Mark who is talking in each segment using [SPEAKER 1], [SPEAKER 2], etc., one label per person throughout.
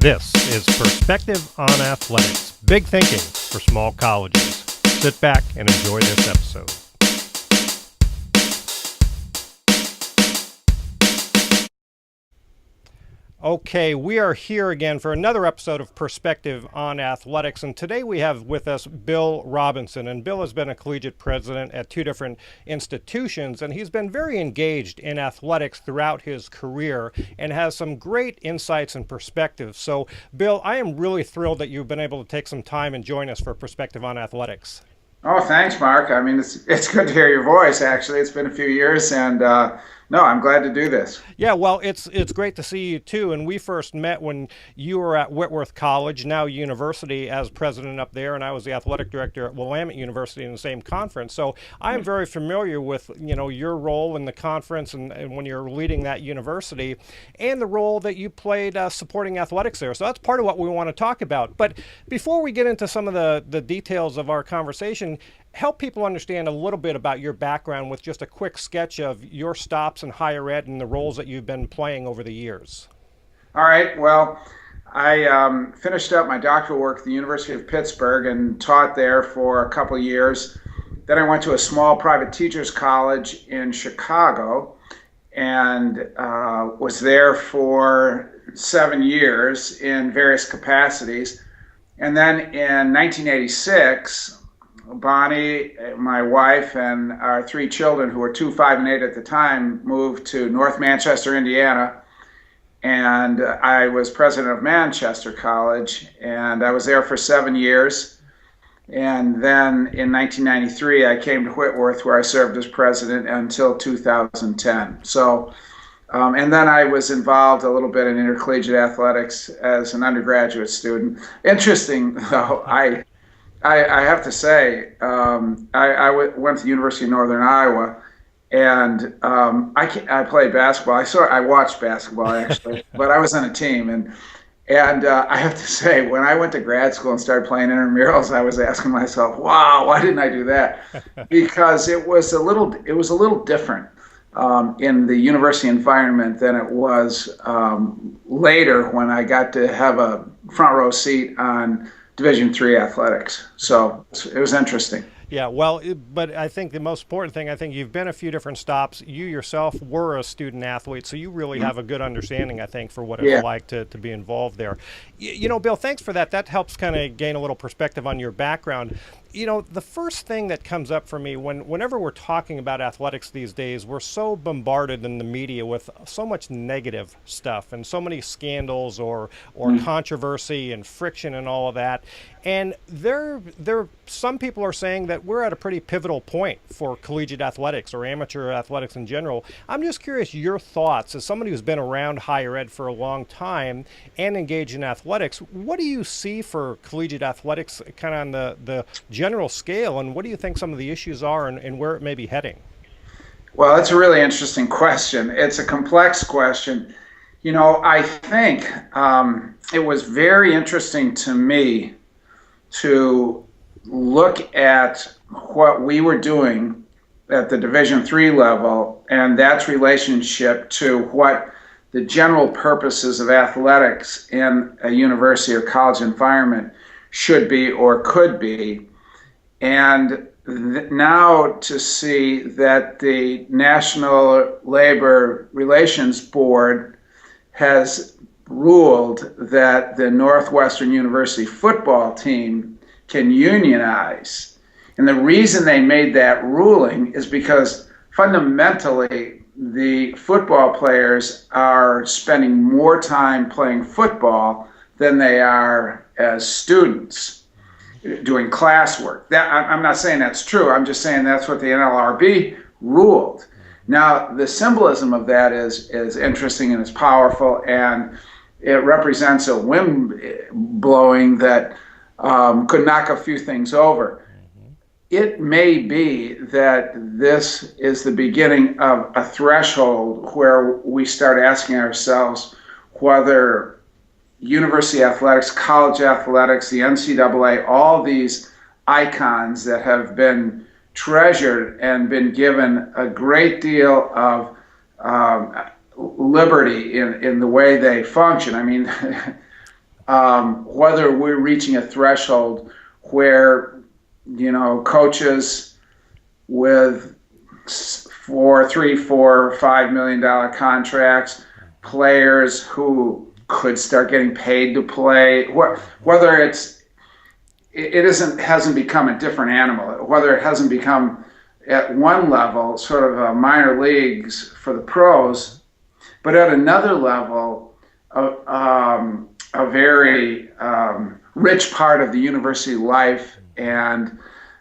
[SPEAKER 1] This is Perspective on Athletics, big thinking for small colleges. Sit back and enjoy this episode. Okay, we are here again for another episode of Perspective on Athletics, and today we have with us Bill Robinson. And Bill has been a collegiate president at two different institutions, and he's been very engaged in athletics throughout his career and has some great insights and perspectives. So, Bill, I am really thrilled that you've been able to take some time and join us for Perspective on Athletics.
[SPEAKER 2] Oh, thanks, Mark. I mean, it's good to hear your voice, actually. It's been a few years, and no, I'm glad to do this.
[SPEAKER 1] Yeah, well, it's great to see you, too. And we first met when you were at Whitworth College, now University, as president up there, and I was the athletic director at Willamette University in the same conference. So I'm very familiar with, your role in the conference and when you're leading that university and the role that you played supporting athletics there. So that's part of what we want to talk about. But before we get into some of the details of our conversation, help people understand a little bit about your background with just a quick sketch of your stops in higher ed and the roles that you've been playing over the years.
[SPEAKER 2] All right. Well, I finished up my doctoral work at the University of Pittsburgh and taught there for a couple of years. Then I went to a small private teachers college in Chicago and was there for 7 years in various capacities. And then in 1986, Bonnie, my wife, and our three children, who were 2, 5, and 8 at the time, moved to North Manchester, Indiana. And I was president of Manchester College, and I was there for 7 years. And then in 1993, I came to Whitworth, where I served as president until 2010. So, and then I was involved a little bit in intercollegiate athletics as an undergraduate student. Interesting, though, I have to say, I went to the University of Northern Iowa, and I played basketball. I watched basketball, actually, but I was on a team. And I have to say, when I went to grad school and started playing intramurals, I was asking myself, wow, why didn't I do that? Because it was a little different in the university environment than it was later when I got to have a front row seat on Division III athletics. So it was interesting.
[SPEAKER 1] Yeah, well, but I think the most important thing, I think you've been a few different stops. You yourself were a student athlete, so you really have a good understanding, I think, for what it's like to be involved there. Bill, thanks for that. That helps kind of gain a little perspective on your background. The first thing that comes up for me whenever we're talking about athletics these days, we're so bombarded in the media with so much negative stuff and so many scandals or controversy and friction and all of that. And some people are saying that we're at a pretty pivotal point for collegiate athletics or amateur athletics in general. I'm just curious your thoughts as somebody who's been around higher ed for a long time and engaged in athletics. What do you see for collegiate athletics kind of on the general scale, and what do you think some of the issues are and where it may be heading?
[SPEAKER 2] Well, that's a really interesting question. It's a complex question. I think it was very interesting to me to look at what we were doing at the Division III level and that's relationship to what the general purposes of athletics in a university or college environment should be or could be. And now to see that the National Labor Relations Board has ruled that the Northwestern University football team can unionize. And the reason they made that ruling is because fundamentally the football players are spending more time playing football than they are as students doing classwork. I'm not saying that's true. I'm just saying that's what the NLRB ruled. Now, the symbolism of that is interesting and it's powerful, and it represents a wind blowing that could knock a few things over. It may be that this is the beginning of a threshold where we start asking ourselves whether university athletics, college athletics, the NCAA, all these icons that have been treasured and been given a great deal of liberty in the way they function. I mean, whether we're reaching a threshold where, coaches with $3, $4, $5 million contracts, players who could start getting paid to play, whether hasn't become a different animal, whether it hasn't become at one level sort of a minor leagues for the pros, but at another level, a very rich part of the university life and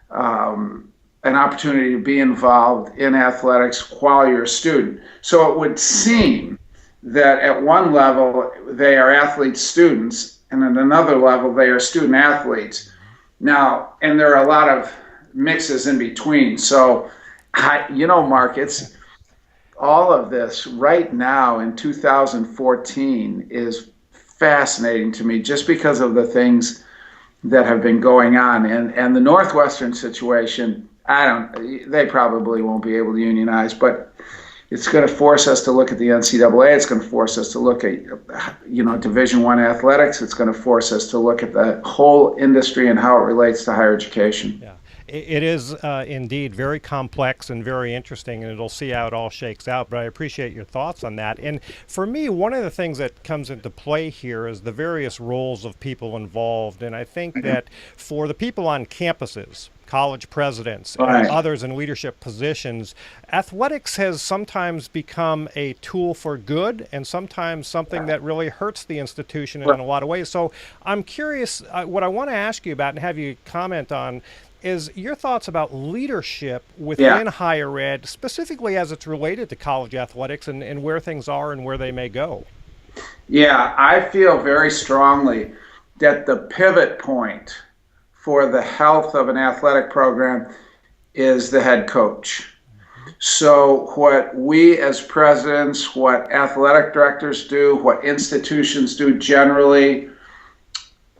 [SPEAKER 2] an opportunity to be involved in athletics while you're a student. So it would seem that at one level they are athlete students, and at another level they are student athletes. Now, and there are a lot of mixes in between. So, Mark, it's all of this right now in 2014 is fascinating to me just because of the things that have been going on. And the Northwestern situation, they probably won't be able to unionize, but it's going to force us to look at the NCAA. It's going to force us to look at, Division I athletics. It's going to force us to look at the whole industry and how it relates to higher education.
[SPEAKER 1] Yeah. It is indeed very complex and very interesting, and it'll see how it all shakes out, but I appreciate your thoughts on that. And for me, one of the things that comes into play here is the various roles of people involved, and I think that for the people on campuses, college presidents, and others in leadership positions, athletics has sometimes become a tool for good and sometimes something that really hurts the institution in a lot of ways. So I'm curious, what I want to ask you about and have you comment on is your thoughts about leadership within higher ed, specifically as it's related to college athletics and where things are and where they may go.
[SPEAKER 2] Yeah, I feel very strongly that the pivot point for the health of an athletic program is the head coach. So what we as presidents, what athletic directors do, what institutions do generally,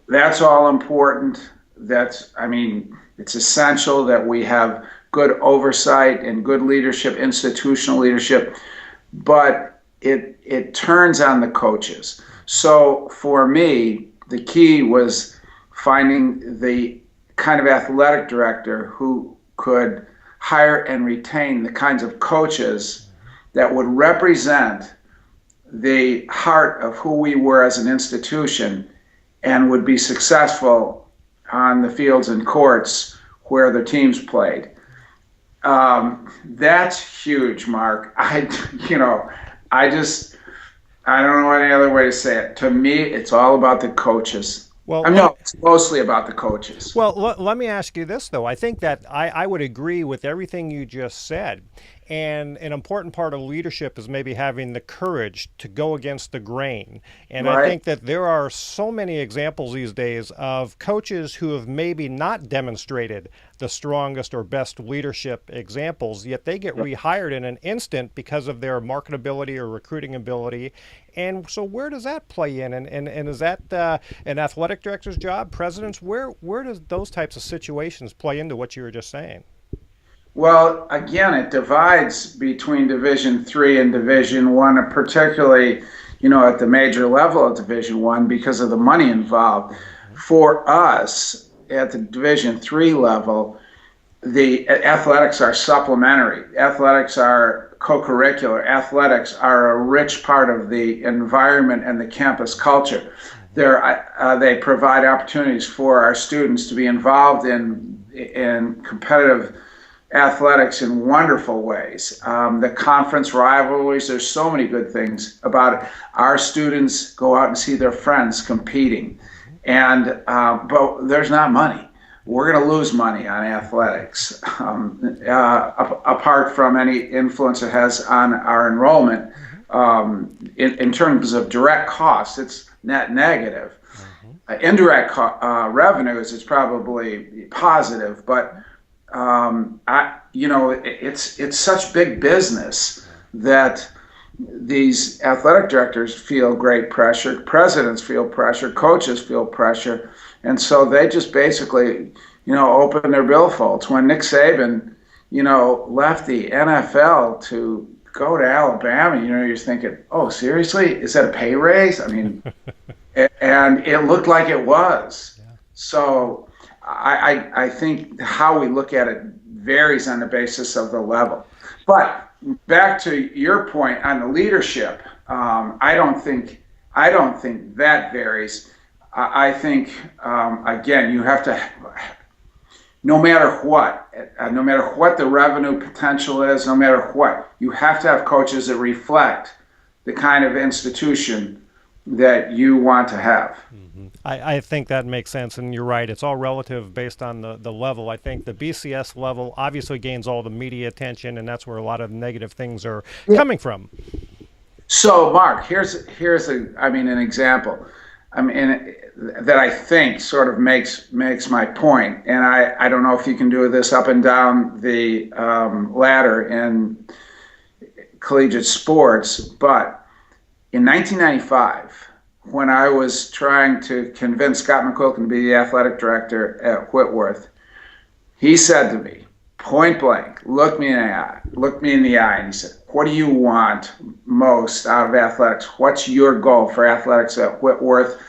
[SPEAKER 2] that's all important. It's essential that we have good oversight and good leadership, institutional leadership, but it turns on the coaches. So for me, the key was finding the kind of athletic director who could hire and retain the kinds of coaches that would represent the heart of who we were as an institution and would be successful on the fields and courts where the teams played. That's huge, Mark. I don't know any other way to say it. To me, it's all about the coaches.
[SPEAKER 1] Well,
[SPEAKER 2] it's mostly about the coaches.
[SPEAKER 1] Well, let me ask you this, though. I think that I would agree with everything you just said. And an important part of leadership is maybe having the courage to go against the grain. And I think that there are so many examples these days of coaches who have maybe not demonstrated the strongest or best leadership examples, yet they get rehired in an instant because of their marketability or recruiting ability. And so where does that play in? And is that an athletic director's job, presidents? Where does those types of situations play into what you were just saying?
[SPEAKER 2] Well, again, it divides between Division III and Division I, particularly, at the major level of Division I because of the money involved. For us, at the Division III level, the athletics are supplementary. Athletics are co-curricular. Athletics are a rich part of the environment and the campus culture. They provide opportunities for our students to be involved in competitive athletics in wonderful ways. The conference rivalries, there's so many good things about it. Our students go out and see their friends competing, but there's not money. We're going to lose money on athletics, apart from any influence it has on our enrollment. In terms of direct costs, it's net negative. Indirect revenues, it's probably positive, but it's such big business that these athletic directors feel great pressure, presidents feel pressure, coaches feel pressure, and so they just basically, open their billfolds. When Nick Saban, left the NFL to go to Alabama, you're thinking, oh, seriously? Is that a pay raise? And it looked like it was.
[SPEAKER 1] Yeah.
[SPEAKER 2] So I think how we look at it varies on the basis of the level. But back to your point on the leadership, I don't think that varies. I think again, you have to, no matter what the revenue potential is, no matter what, you have to have coaches that reflect the kind of institution that you want to have.
[SPEAKER 1] Mm-hmm. I think that makes sense, and you're right. It's all relative based on the level. I think the BCS level obviously gains all the media attention, and that's where a lot of negative things are coming from.
[SPEAKER 2] So, Mark, here's an example. That I think sort of makes my point, and I don't know if you can do this up and down the ladder in collegiate sports, but in 1995, when I was trying to convince Scott McQuilkin to be the athletic director at Whitworth, he said to me, point blank, looked me in the eye, and he said, "What do you want most out of athletics? What's your goal for athletics at Whitworth?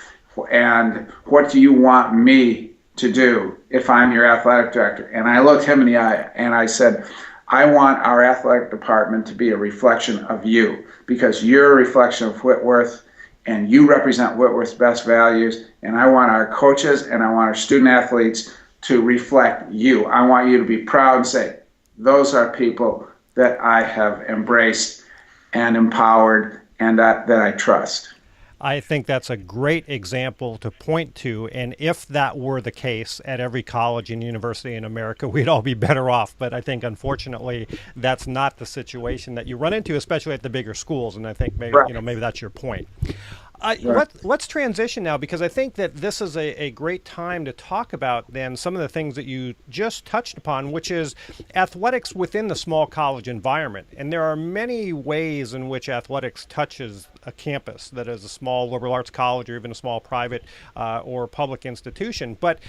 [SPEAKER 2] And what do you want me to do if I'm your athletic director?" And I looked him in the eye and I said, "I want our athletic department to be a reflection of you, because you're a reflection of Whitworth and you represent Whitworth's best values. And I want our coaches and I want our student athletes to reflect you. I want you to be proud and say, those are people that I have embraced and empowered and that I trust."
[SPEAKER 1] I think that's a great example to point to, and if that were the case at every college and university in America, we'd all be better off. But I think, unfortunately, that's not the situation that you run into, especially at the bigger schools. And I think maybe maybe that's your point. Let's transition now, because I think that this is a great time to talk about then some of the things that you just touched upon, which is athletics within the small college environment. And there are many ways in which athletics touches a campus that is a small liberal arts college or even a small private or public institution. But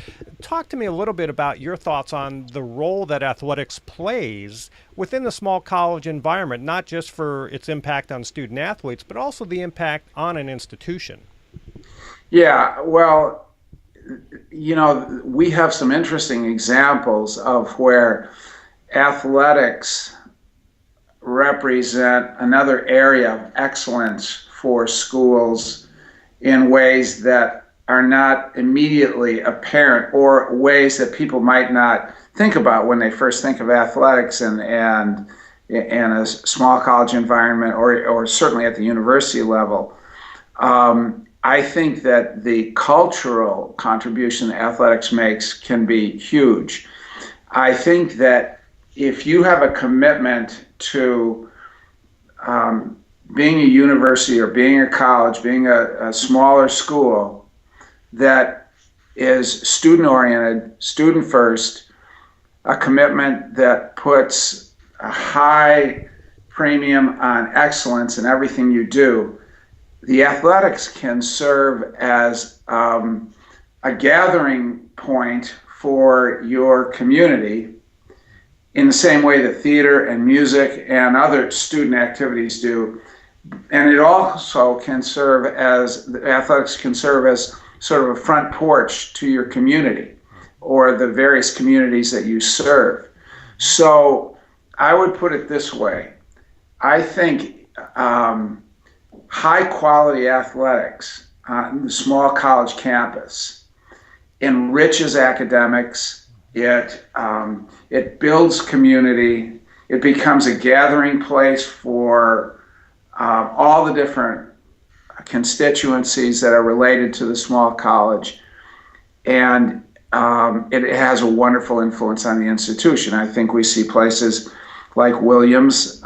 [SPEAKER 1] talk to me a little bit about your thoughts on the role that athletics plays within the small college environment, not just for its impact on student athletes, but also the impact on an institution.
[SPEAKER 2] Yeah, well, we have some interesting examples of where athletics represent another area of excellence for schools in ways that are not immediately apparent, or ways that people might not think about when they first think of athletics and in a small college environment, or certainly at the university level. I think that the cultural contribution that athletics makes can be huge. I think that if you have a commitment to being a university or being a college, being a smaller school that is student-oriented, student-first, a commitment that puts a high premium on excellence in everything you do, the athletics can serve as a gathering point for your community in the same way that theater and music and other student activities do. And it also can serve as, athletics can serve as sort of a front porch to your community or the various communities that you serve. So I would put it this way. I think high quality athletics on the small college campus enriches academics. It builds community. It becomes a gathering place for all the different constituencies that are related to the small college, and it has a wonderful influence on the institution. I think we see places like Williams,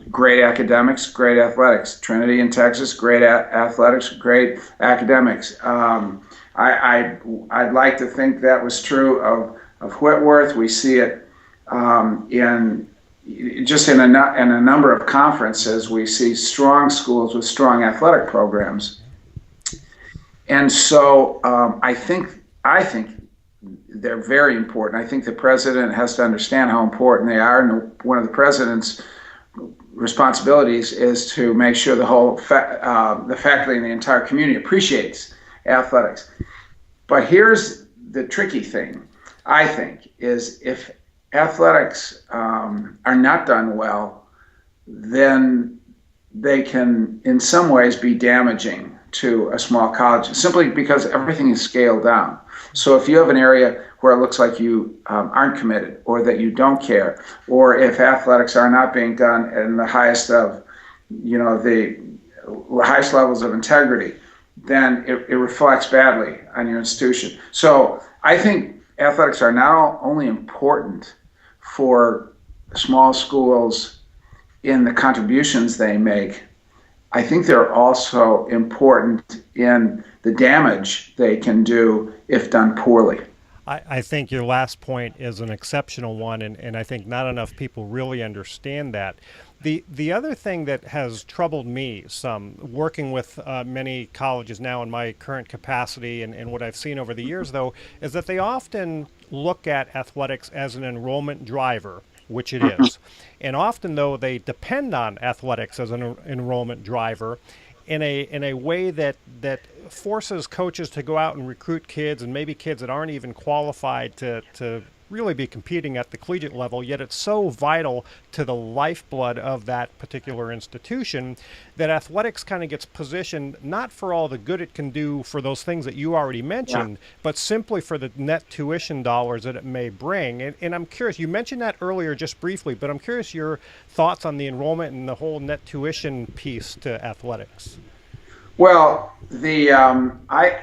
[SPEAKER 2] great academics, great athletics. Trinity in Texas, great athletics, great academics. I'd like to think that was true of Whitworth. We see it in a number of conferences. We see strong schools with strong athletic programs, and so I think they're very important. I think the president has to understand how important they are, and one of the president's responsibilities is to make sure the whole the faculty and the entire community appreciates athletics. But here's the tricky thing, I think, is if athletics are not done well, then they can, in some ways, be damaging to a small college, simply because everything is scaled down. So if you have an area where it looks like you aren't committed, or that you don't care, or if athletics are not being done in the highest of, the highest levels of integrity, then it reflects badly on your institution. So I think athletics are not only important for small schools in the contributions they make, I think they're also important in the damage they can do if done poorly.
[SPEAKER 1] I think your last point is an exceptional one, and I think not enough people really understand that. The other thing that has troubled me some, working with many colleges now in my current capacity, and what I've seen over the years, though, is that they often look at athletics as an enrollment driver, which it is. And often, though, they depend on athletics as an enrollment driver in a way that forces coaches to go out and recruit kids, and maybe kids that aren't even qualified to really be competing at the collegiate level, yet it's so vital to the lifeblood of that particular institution that athletics kind of gets positioned not for all the good it can do for those things that you already mentioned, but simply for the net tuition dollars that it may bring. And I'm curious, you mentioned that earlier just briefly, but I'm curious your thoughts on the enrollment and the whole net tuition piece to athletics.
[SPEAKER 2] Well, I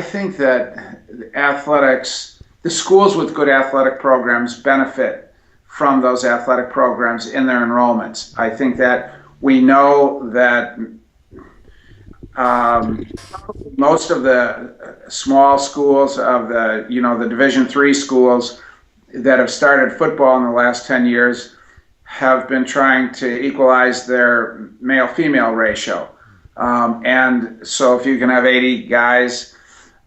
[SPEAKER 2] think that athletics, the schools with good athletic programs benefit from those athletic programs in their enrollments. I think that we know that most of the small schools of the Division III schools that have started football in the last 10 years have been trying to equalize their male-female ratio. And so if you can have 80 guys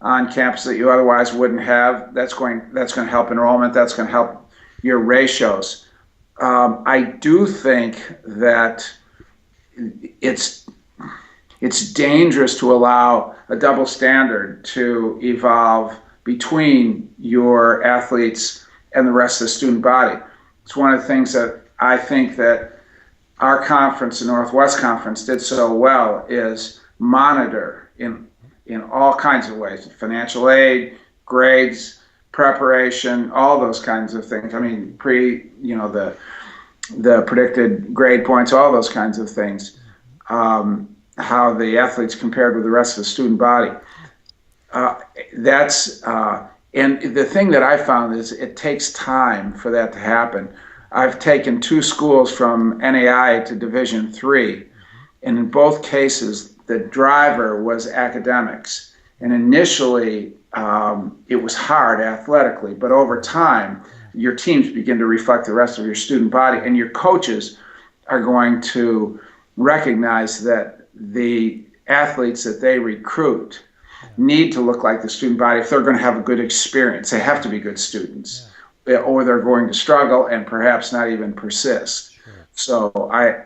[SPEAKER 2] on campus that you otherwise wouldn't have, that's going to help enrollment. That's going to help your ratios. I do think that it's dangerous to allow a double standard to evolve between your athletes and the rest of the student body. It's one of the things that I think that our conference, the Northwest Conference, did so well is monitor in all kinds of ways: financial aid, grades, preparation, all those kinds of things. I mean, the predicted grade points, all those kinds of things. How the athletes compared with the rest of the student body. And the thing that I found is it takes time for that to happen. I've taken 2 schools from NAI to Division III, and in both cases, the driver was academics. And initially, it was hard athletically, but over time, your teams begin to reflect the rest of your student body, and your coaches are going to recognize that the athletes that they recruit need to look like the student body if they're going to have a good experience. They have to be good students. Or they're going to struggle and perhaps not even persist. Sure. So I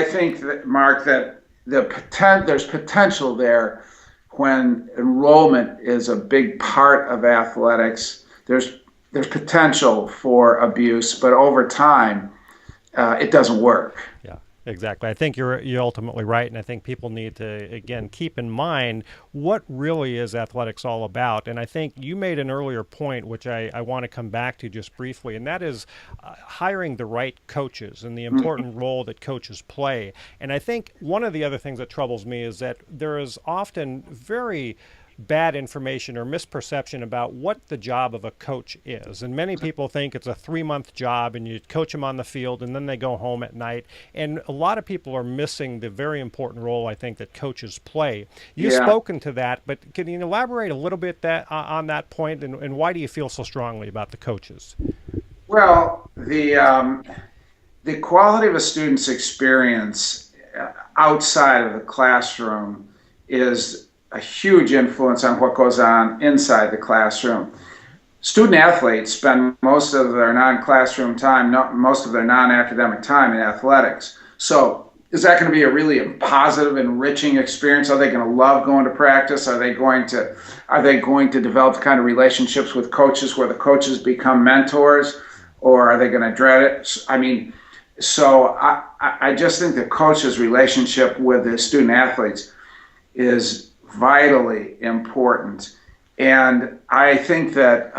[SPEAKER 2] think that, Mark, that there's potential there when enrollment is a big part of athletics. There's potential for abuse, but over time, it doesn't work.
[SPEAKER 1] Yeah. Exactly. I think you're ultimately right, and I think people need to, again, keep in mind what really is athletics all about. And I think you made an earlier point, which I want to come back to just briefly, and that is hiring the right coaches and the important role that coaches play. And I think one of the other things that troubles me is that there is often very bad information or misperception about what the job of a coach is. And many people think it's a 3-month job and you coach them on the field and then they go home at night. And a lot of people are missing the very important role, I think, that coaches play. You've spoken to that, but can you elaborate a little bit on that point, and why do you feel so strongly about the coaches?
[SPEAKER 2] Well, the quality of a student's experience outside of the classroom is a huge influence on what goes on inside the classroom. Student athletes spend most of their non-classroom time, most of their non-academic time in athletics. So is that going to be a really positive, enriching experience? Are they going to love going to practice? Are they going to develop the kind of relationships with coaches where the coaches become mentors, or are they going to dread it? I mean, so I just think the coach's relationship with the student athletes is vitally important. And I think that,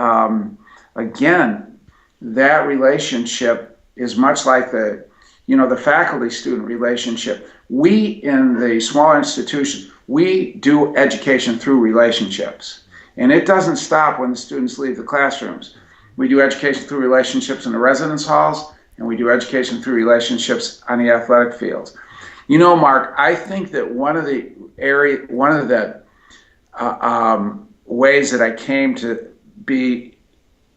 [SPEAKER 2] again, that relationship is much like the faculty-student relationship. We, in the smaller institutions, we do education through relationships. And it doesn't stop when the students leave the classrooms. We do education through relationships in the residence halls, and we do education through relationships on the athletic fields. You know, Mark, I think that one of the ways that I came to be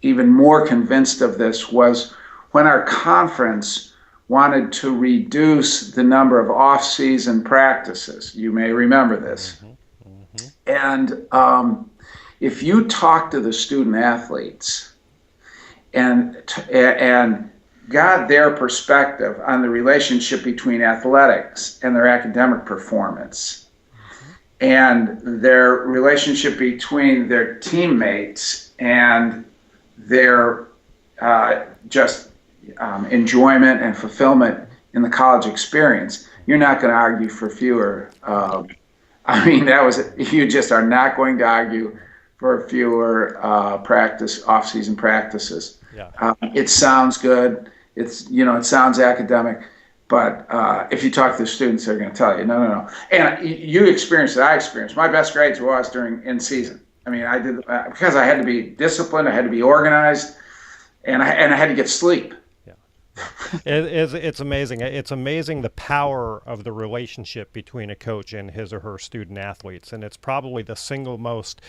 [SPEAKER 2] even more convinced of this was when our conference wanted to reduce the number of off-season practices. You may remember this. And if you talk to the student athletes and got their perspective on the relationship between athletics and their academic performance, and their relationship between their teammates and their enjoyment and fulfillment in the college experience, you're not going to argue for fewer. You just are not going to argue for fewer off-season practices.
[SPEAKER 1] Yeah.
[SPEAKER 2] It sounds good. It sounds academic. But if you talk to the students, they're going to tell you, no. And you experienced it, I experienced. My best grades was during in season. I mean, I did because I had to be disciplined, I had to be organized, and I had to get sleep.
[SPEAKER 1] Yeah, it's amazing. It's amazing the power of the relationship between a coach and his or her student athletes, and it's probably the single most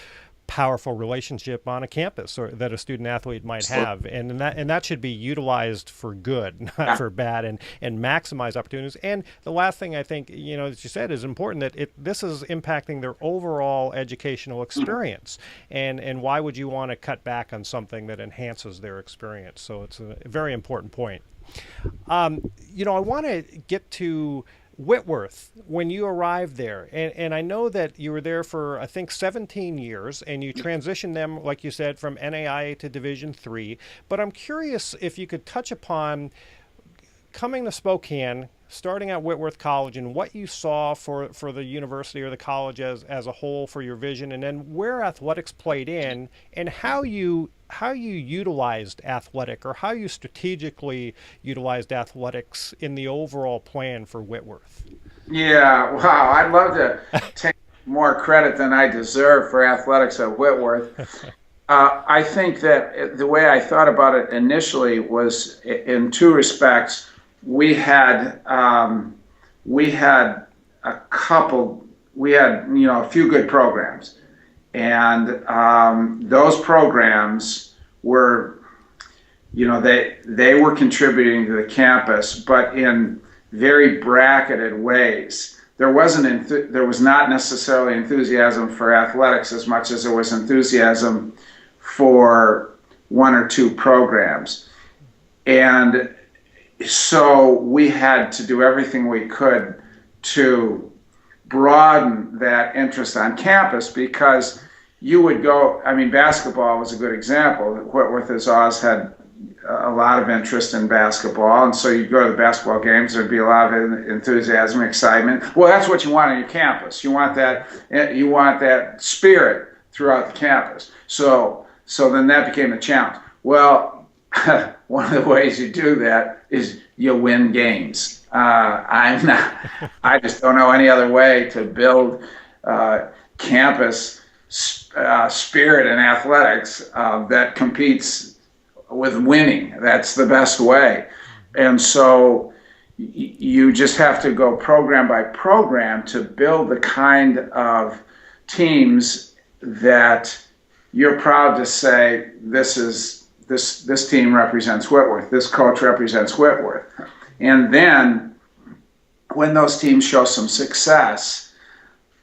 [SPEAKER 1] powerful relationship on a campus or that a student athlete might have, and that should be utilized for good, not for bad, and maximize opportunities. And the last thing I think, as you said, is important, that this is impacting their overall educational experience, and why would you want to cut back on something that enhances their experience? So it's a very important point. I want to get to Whitworth, when you arrived there, and I know that you were there for, I think, 17 years, and you transitioned them, like you said, from NAIA to Division III. But I'm curious if you could touch upon coming to Spokane, starting at Whitworth College, and what you saw for the university or the college as a whole for your vision, and then where athletics played in, and how you utilized athletic, or how you strategically utilized athletics in the overall plan for Whitworth.
[SPEAKER 2] Yeah, wow, I'd love to take more credit than I deserve for athletics at Whitworth. I think that the way I thought about it initially was in two respects. We had a few good programs. And those programs were, they were contributing to the campus, but in very bracketed ways. There was not necessarily enthusiasm for athletics as much as there was enthusiasm for one or two programs. And so we had to do everything we could to broaden that interest on campus, because you would go, basketball was a good example. Whitworth as Oz had a lot of interest in basketball, and so you'd go to the basketball games, there'd be a lot of enthusiasm, excitement. Well, that's what you want on your campus. You want that spirit throughout the campus. So then that became a challenge. Well, one of the ways you do that is you win games. I just don't know any other way to build campus spirit in athletics that competes with winning. That's the best way. And so you just have to go program by program to build the kind of teams that you're proud to say, this team represents Whitworth, this coach represents Whitworth. And then when those teams show some success,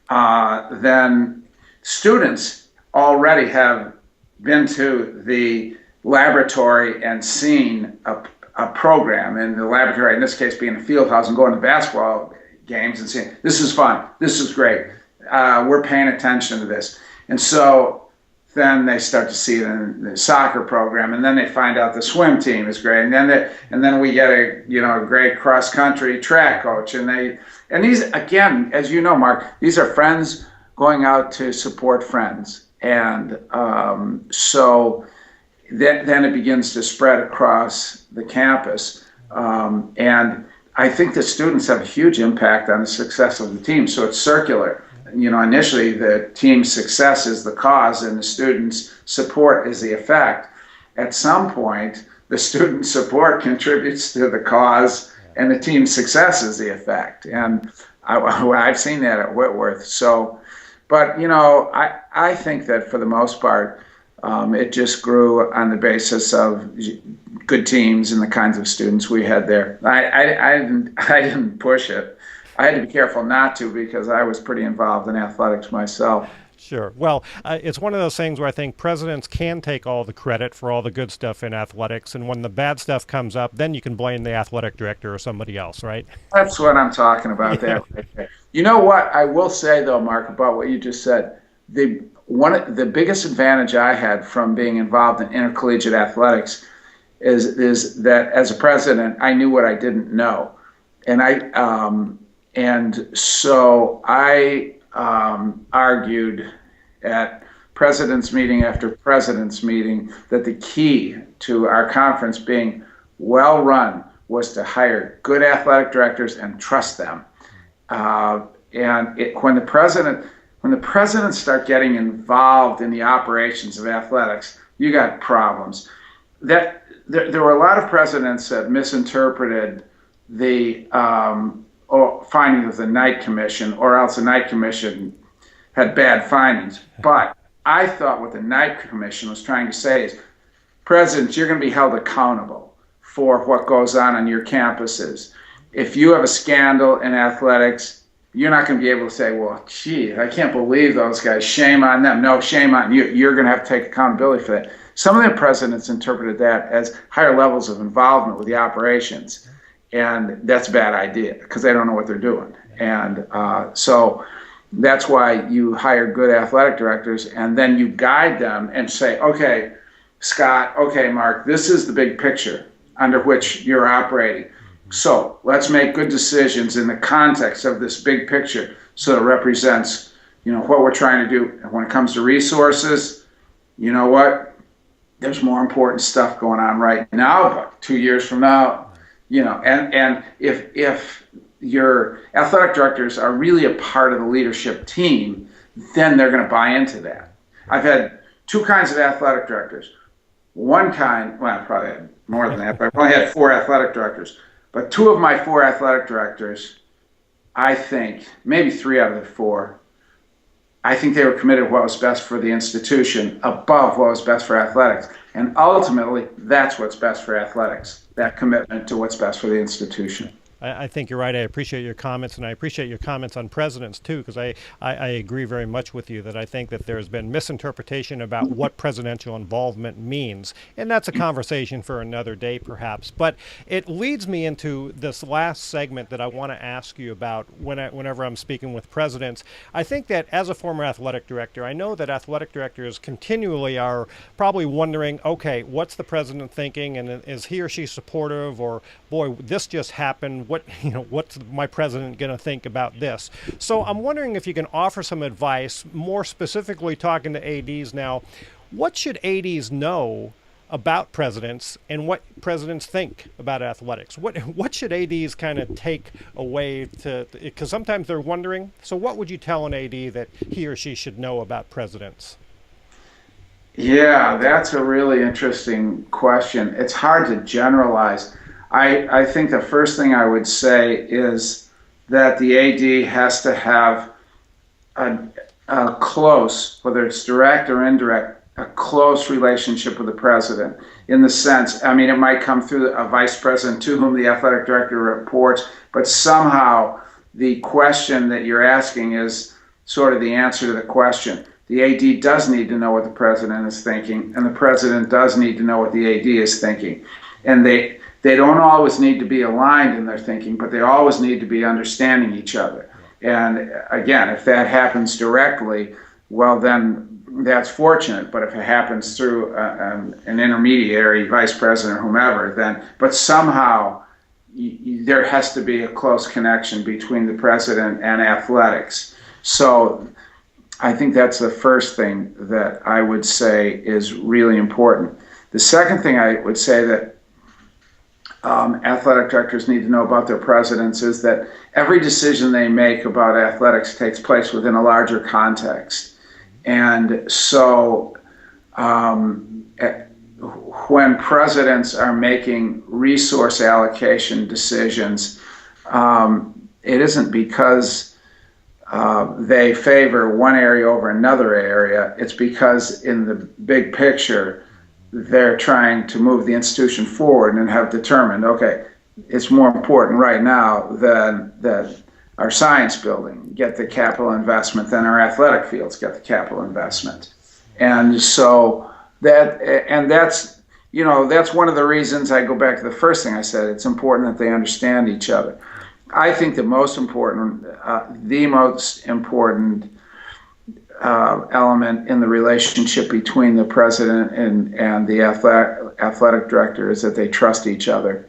[SPEAKER 2] then students already have been to the laboratory and seen a program in the laboratory, in this case being a field house, and going to basketball games and saying, this is fun, this is great, we're paying attention to this. And so then they start to see the soccer program, and then they find out the swim team is great, and then we get a great cross country track coach, and these, again, as you know, Mark, these are friends going out to support friends, and so then it begins to spread across the campus, and I think the students have a huge impact on the success of the team. So it's circular. Initially the team's success is the cause and the students' support is the effect. At some point, the student support contributes to the cause and the team's success is the effect. And I've seen that at Whitworth. So, but I think that for the most part, it just grew on the basis of good teams and the kinds of students we had there. I didn't push it. I had to be careful not to, because I was pretty involved in athletics myself.
[SPEAKER 1] Sure. Well, it's one of those things where I think presidents can take all the credit for all the good stuff in athletics, and when the bad stuff comes up, then you can blame the athletic director or somebody else, right?
[SPEAKER 2] That's what I'm talking about. Yeah. That right there. You know what I will say, though, Mark, about what you just said? The biggest advantage I had from being involved in intercollegiate athletics is that as a president, I knew what I didn't know, and so I argued at president's meeting after president's meeting that the key to our conference being well run was to hire good athletic directors and trust them. When the presidents start getting involved in the operations of athletics, you got problems. There were a lot of presidents that misinterpreted the findings of the Knight Commission, or else the Knight Commission had bad findings. But I thought what the Knight Commission was trying to say is, presidents, you're going to be held accountable for what goes on your campuses. If you have a scandal in athletics, you're not going to be able to say, well, gee, I can't believe those guys. Shame on them. No, shame on you. You're going to have to take accountability for that. Some of the presidents interpreted that as higher levels of involvement with the operations. And that's a bad idea, because they don't know what they're doing. And so that's why you hire good athletic directors, and then you guide them and say, okay, Scott, okay, Mark, this is the big picture under which you're operating. So let's make good decisions in the context of this big picture, so it represents, what we're trying to do. And when it comes to resources, you know what? There's more important stuff going on right now, but 2 years from now, and if your athletic directors are really a part of the leadership team, then they're going to buy into that. I've had two kinds of athletic directors. One kind, well, I probably had more than that, but I've only had 4 athletic directors. But 2 of my 4 athletic directors, I think, maybe 3 out of the 4, I think they were committed to what was best for the institution above what was best for athletics. And ultimately, that's what's best for athletics, that commitment to what's best for the institution.
[SPEAKER 1] I think you're right. I appreciate your comments, and I appreciate your comments on presidents, too, because I agree very much with you that I think that there's been misinterpretation about what presidential involvement means, and that's a conversation for another day, perhaps. But it leads me into this last segment that I want to ask you about whenever I'm speaking with presidents. I think that as a former athletic director, I know that athletic directors continually are probably wondering, okay, what's the president thinking, and is he or she supportive, or, boy, this just happened. What's my president going to think about this? So I'm wondering if you can offer some advice, more specifically talking to ADs now. What should ADs know about presidents and what presidents think about athletics? What should ADs kind of take away because sometimes they're wondering. So what would you tell an AD that he or she should know about presidents?
[SPEAKER 2] Yeah, that's a really interesting question. It's hard to generalize. I think the first thing I would say is that the AD has to have a close, whether it's direct or indirect, a close relationship with the president, in the sense, it might come through a vice president to whom the athletic director reports, but somehow the question that you're asking is sort of the answer to the question. The AD does need to know what the president is thinking, and the president does need to know what the AD is thinking. And They don't always need to be aligned in their thinking, but they always need to be understanding each other. And again, if that happens directly, well, then that's fortunate. But if it happens through an intermediary, vice president, or whomever, then, but somehow there has to be a close connection between the president and athletics. So I think that's the first thing that I would say is really important. The second thing I would say that athletic directors need to know about their presidents is that every decision they make about athletics takes place within a larger context. And so when presidents are making resource allocation decisions, it isn't because they favor one area over another area. It's because in the big picture, they're trying to move the institution forward and have determined, okay, it's more important right now than our science building get the capital investment than our athletic fields get the capital investment. And so that's one of the reasons I go back to the first thing I said. It's important that they understand each other. I think the most important element in the relationship between the president and the athletic director is that they trust each other.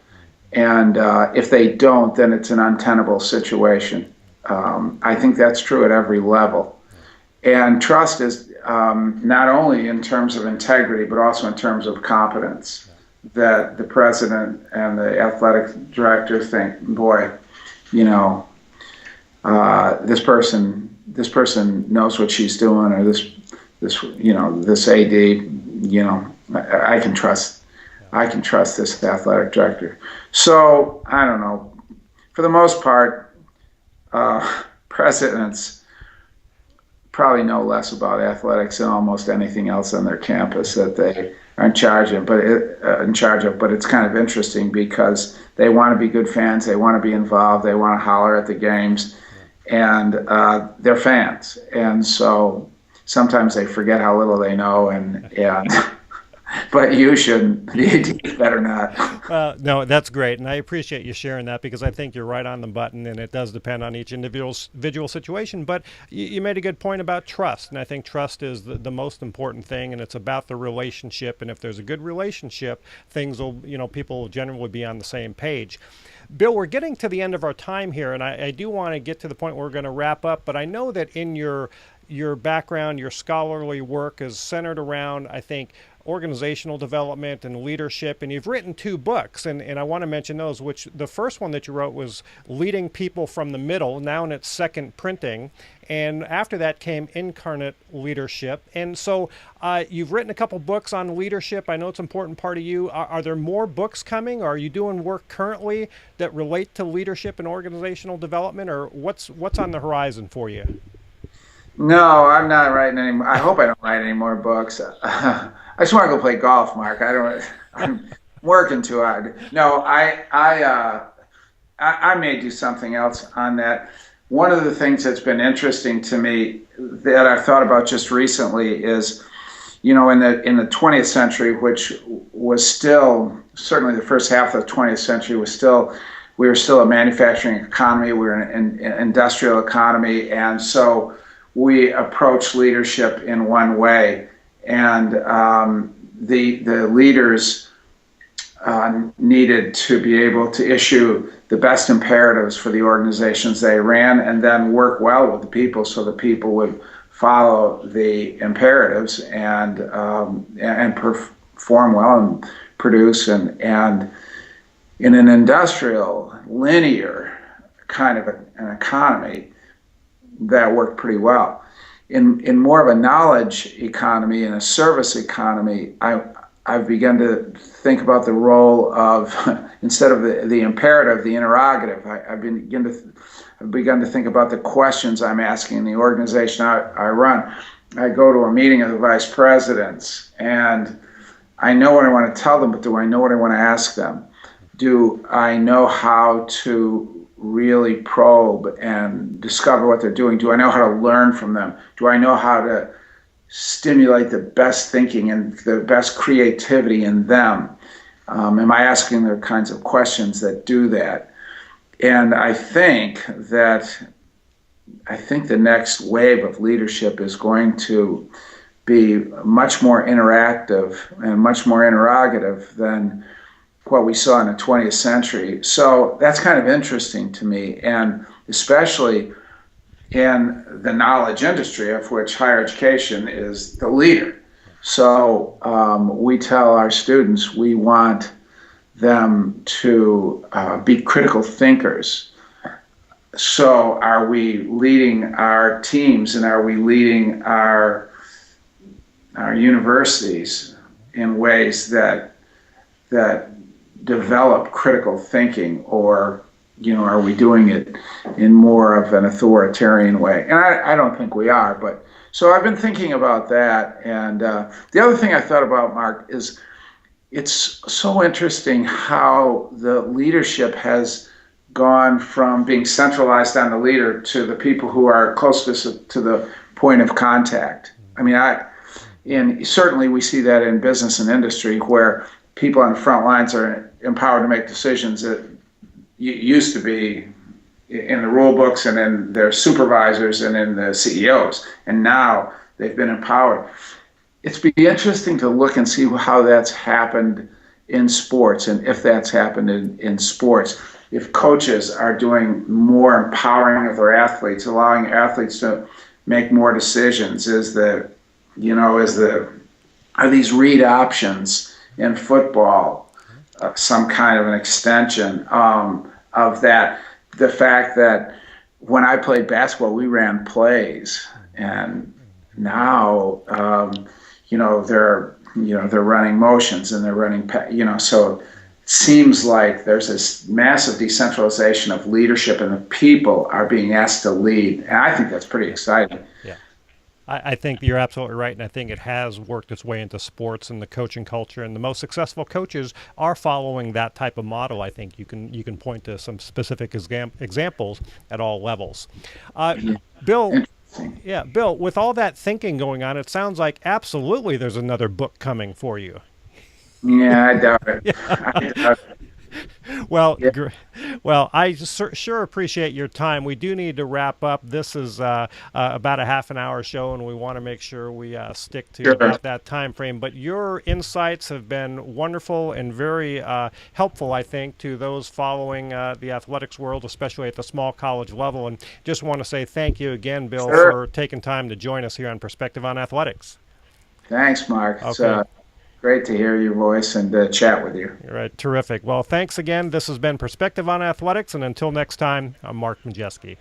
[SPEAKER 2] And if they don't, then it's an untenable situation. I think that's true at every level. And trust is not only in terms of integrity, but also in terms of competence. That the president and the athletic director think, boy, this person knows what she's doing, or this AD, I can trust this athletic director. So I don't know. For the most part, presidents probably know less about athletics than almost anything else on their campus that they are in charge of. But it's kind of interesting because they want to be good fans, they want to be involved, they want to holler at the games, and they're fans. And so sometimes they forget how little they know, and but you shouldn't. You better not.
[SPEAKER 1] No, that's great, and I appreciate you sharing that because I think you're right on the button, and it does depend on each individual situation. But you made a good point about trust, and I think trust is the most important thing, and it's about the relationship. And if there's a good relationship, things will, people will generally be on the same page. Bill, we're getting to the end of our time here, and I do want to get to the point where we're going to wrap up. But I know that in your background, your scholarly work is centered around, I think, organizational development and leadership, and you've written 2 books, and I want to mention those, which the first one that you wrote was Leading People from the Middle, now in its second printing, and after that came Incarnate Leadership. And so you've written a couple books on leadership. I know it's an important part of you. Are there more books coming? Are you doing work currently that relate to leadership and organizational development, or what's on the horizon for you?
[SPEAKER 2] No, I'm not writing any. I hope I don't write any more books. I just want to go play golf, Mark. I'm working too hard. No, I may do something else on that. One of the things that's been interesting to me that I've thought about just recently is, in the 20th century, which was still, certainly the first half of the 20th century we were still a manufacturing economy, we were an industrial economy, and so we approached leadership in one way. And the leaders needed to be able to issue the best imperatives for the organizations they ran, and then work well with the people so the people would follow the imperatives and perform well and produce. And in an industrial, linear kind of an economy, that worked pretty well. In more of a knowledge economy and a service economy, I've begun to think about the role of, instead of the imperative, the interrogative. I've begun to think about the questions I'm asking in the organization I run. I go to a meeting of the vice presidents, and I know what I want to tell them, but do I know what I want to ask them? Do I know how to really probe and discover what they're doing? Do I know how to learn from them? Do I know how to stimulate the best thinking and the best creativity in them? Am I asking the kinds of questions that do that? And I think the next wave of leadership is going to be much more interactive and much more interrogative than what we saw in the 20th century. So that's kind of interesting to me, and especially in the knowledge industry, of which higher education is the leader. So we tell our students we want them to be critical thinkers. So are we leading our teams and are we leading our universities in ways that develop critical thinking, or are we doing it in more of an authoritarian way? And I don't think we are, but so I've been thinking about that. And the other thing I thought about, Mark, is it's so interesting how the leadership has gone from being centralized on the leader to the people who are closest to the point of contact. I mean, and certainly we see that in business and industry, where people on the front lines are empowered to make decisions that used to be in the rule books and in their supervisors and in the CEOs, and now they've been empowered. It's be interesting to look and see how that's happened in sports, and if that's happened in sports. If coaches are doing more empowering of their athletes, allowing athletes to make more decisions, are these read options in football some kind of an extension of that? The fact that when I played basketball, we ran plays, and now they're running motions and they're running so. Seems like there's this massive decentralization of leadership, and the people are being asked to lead. And I think that's pretty exciting.
[SPEAKER 1] Yeah. I think you're absolutely right, and I think it has worked its way into sports and the coaching culture, and the most successful coaches are following that type of model. I think you can point to some specific examples at all levels. Bill, Bill, with all that thinking going on, it sounds like absolutely there's another book coming for you.
[SPEAKER 2] Yeah, I doubt it.
[SPEAKER 1] Yeah.
[SPEAKER 2] I doubt it.
[SPEAKER 1] Well, I sure appreciate your time. We do need to wrap up. This is about a half an hour show, and we want to make sure we stick to about that time frame. But your insights have been wonderful and very helpful, I think, to those following the athletics world, especially at the small college level. And just want to say thank you again, Bill, for taking time to join us here on Perspective on Athletics.
[SPEAKER 2] Thanks, Mark.
[SPEAKER 1] Okay.
[SPEAKER 2] It's great to hear your voice and chat with you.
[SPEAKER 1] All right, terrific. Well, thanks again. This has been Perspective on Athletics, and until next time, I'm Mark Majeski.